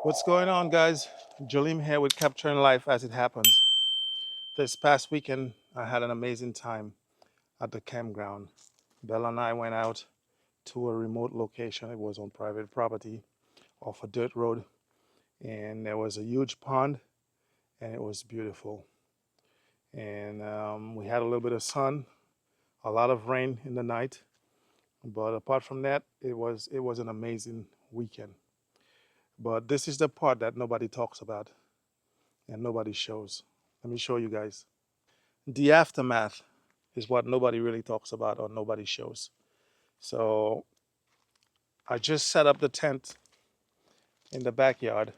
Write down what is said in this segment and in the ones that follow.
What's going on, guys? Jalim here with Capturing Life as It Happens. This past weekend, I had an amazing time at the campground. Bella and I went out to a remote location. It was on private property off a dirt road, and there was a huge pond, and it was beautiful. And we had a little bit of sun, a lot of rain in the night, but apart from that, it was an amazing weekend. But this is the part that nobody talks about and nobody shows. Let me show you guys. The aftermath is what nobody really talks about or nobody shows. So I just set up the tent in the backyard.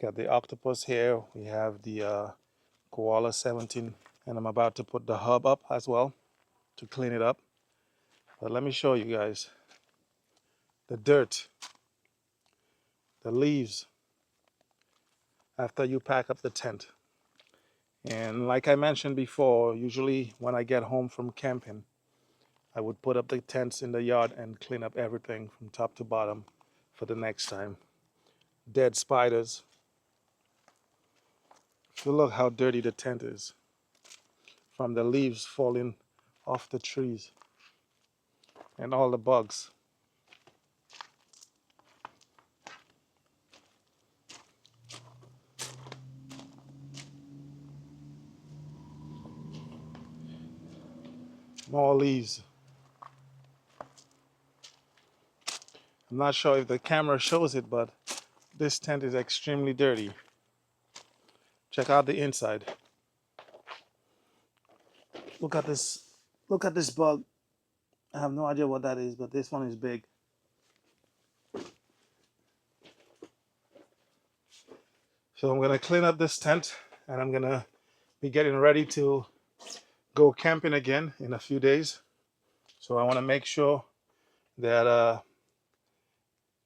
Got the octopus here. We have the koala 17, and I'm about to put the hub up as well to clean it up. But let me show you guys the dirt, the leaves after you pack up the tent. And like I mentioned before, usually when I get home from camping, I would put up the tents in the yard and clean up everything from top to bottom for the next time. Dead spiders. So look how dirty the tent is from the leaves falling off the trees and all the bugs. More leaves. I'm not sure if the camera shows it, but this tent is extremely dirty. Check out the inside. Look at this. Look at this bug. I have no idea what that is, but this one is big. So I'm gonna clean up this tent and I'm gonna be getting ready to go camping again in a few days. So I wanna make sure that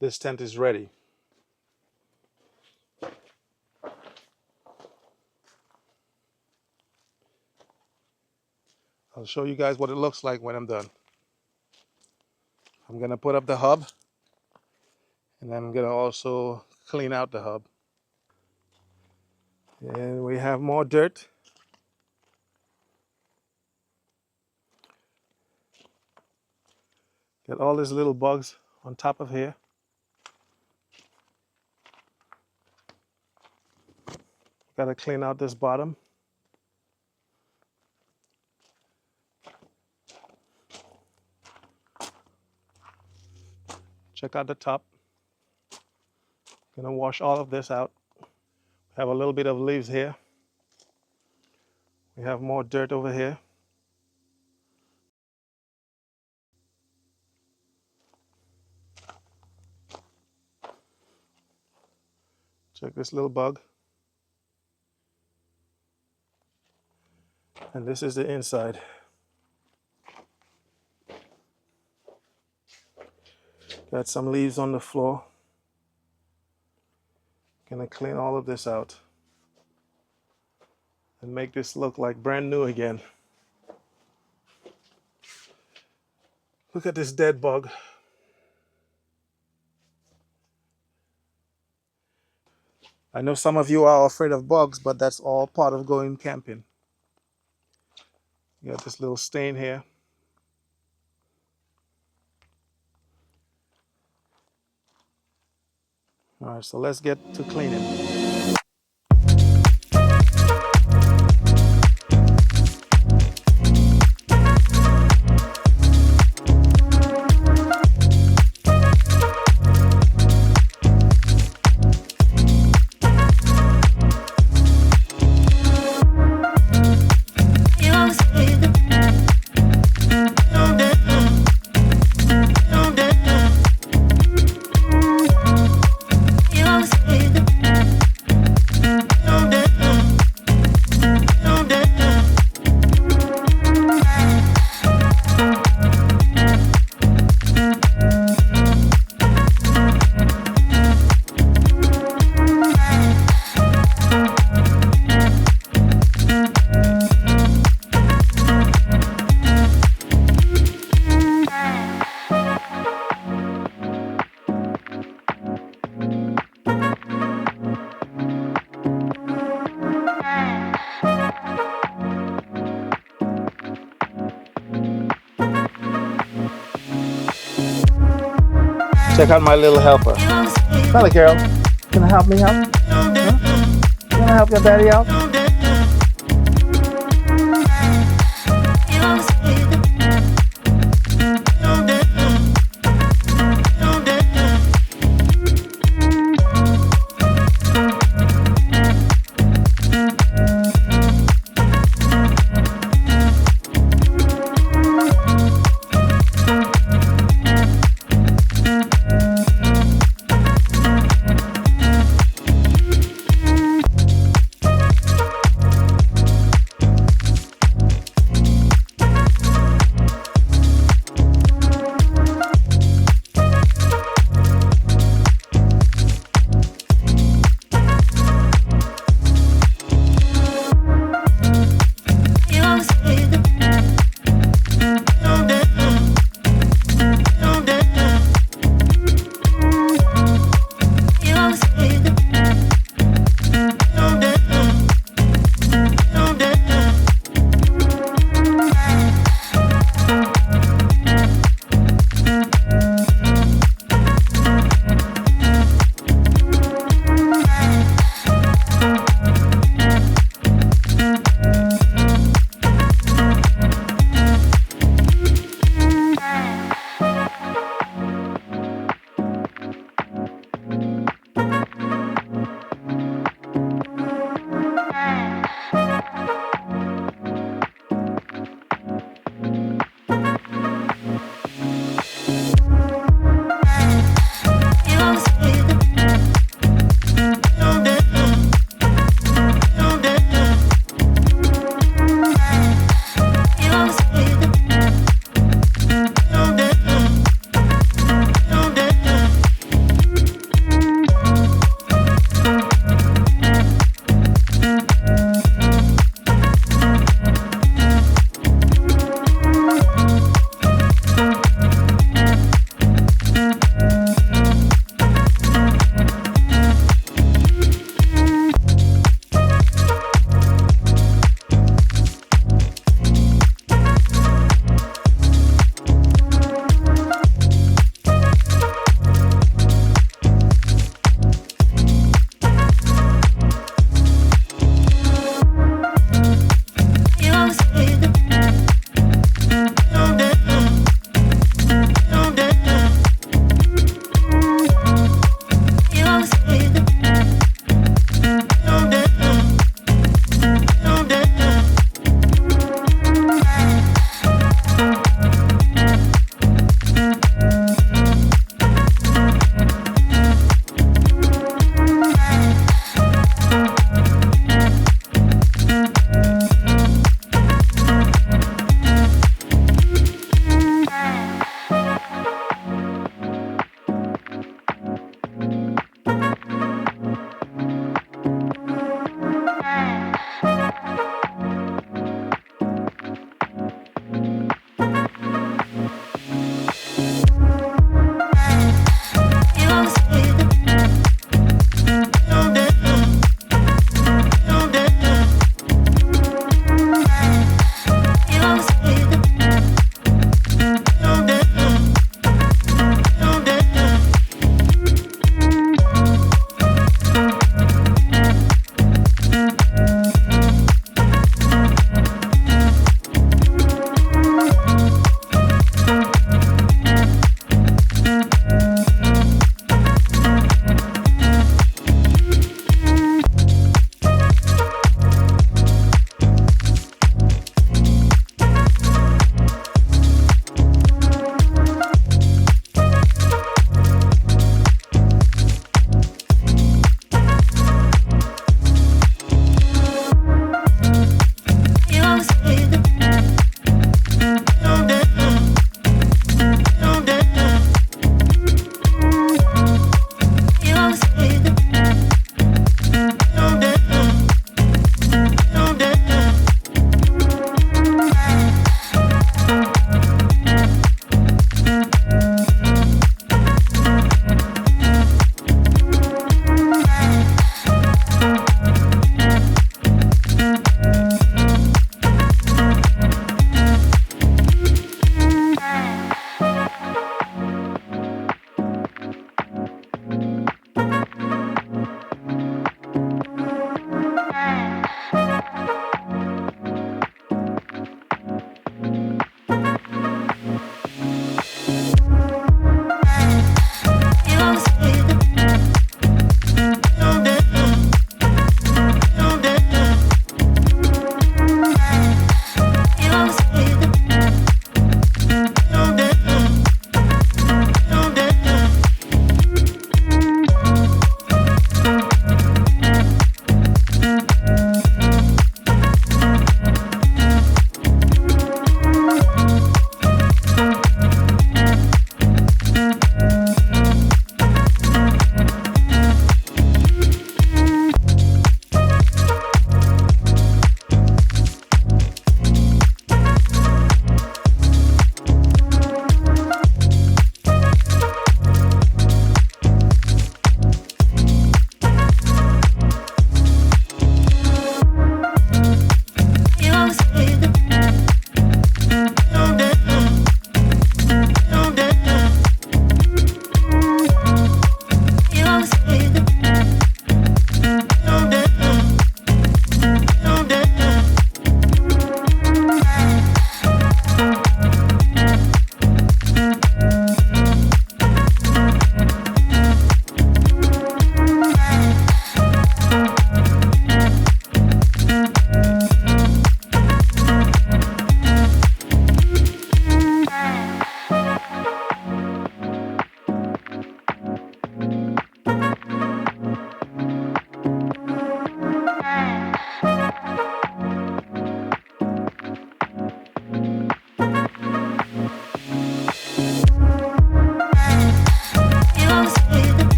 this tent is ready. I'll show you guys what it looks like when I'm done. I'm gonna put up the hub and then I'm gonna also clean out the hub. And we have more dirt. Got all these little bugs on top of here. Gotta clean out this bottom. Check out the top. Gonna wash all of this out. Have a little bit of leaves here. We have more dirt over here. Check this little bug. And this is the inside. Got some leaves on the floor. Gonna clean all of this out and make this look like brand new again. Look at this dead bug. I know some of you are afraid of bugs, but that's all part of going camping. You got this little stain here. All right, so let's get to cleaning. Check out my little helper. Sally Carol, can I help me out? Huh? Can I help your daddy out?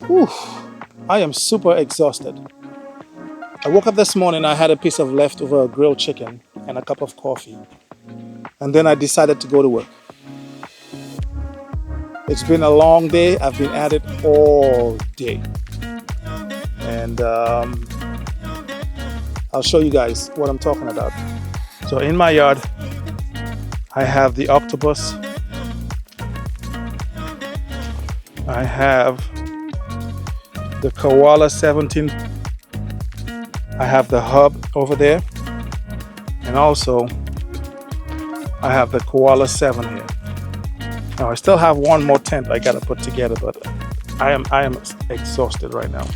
Whew, I am super exhausted. I woke up this morning, I had a piece of leftover grilled chicken and a cup of coffee. And then I decided to go to work. It's been a long day. I've been at it all day. And I'll show you guys what I'm talking about. So in my yard, I have the octopus. I have the Koala 17. I have the hub over there. And also, I have the Koala 7 here. Now I still have one more tent I gotta put together, but I am exhausted right now.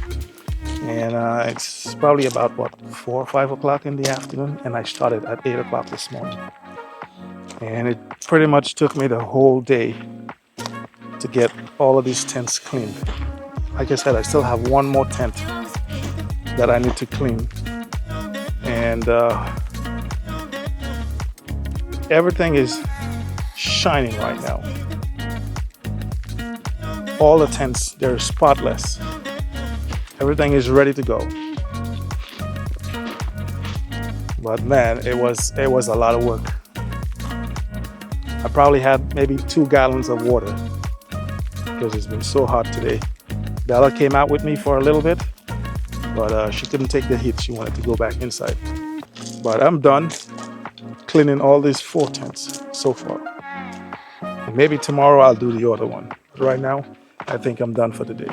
And it's probably about what, 4 or 5 o'clock in the afternoon, and I started at 8 o'clock this morning. And it pretty much took me the whole day to get all of these tents cleaned. Like I said, I still have one more tent that I need to clean. And everything is shining right now. All the tents, they're spotless. Everything is ready to go. But man, it was a lot of work. I probably had maybe 2 gallons of water because it's been so hot today. Bella came out with me for a little bit, but she couldn't take the heat. She wanted to go back inside. But I'm done cleaning all these 4 tents so far. And maybe tomorrow I'll do the other one. But right now, I think I'm done for the day.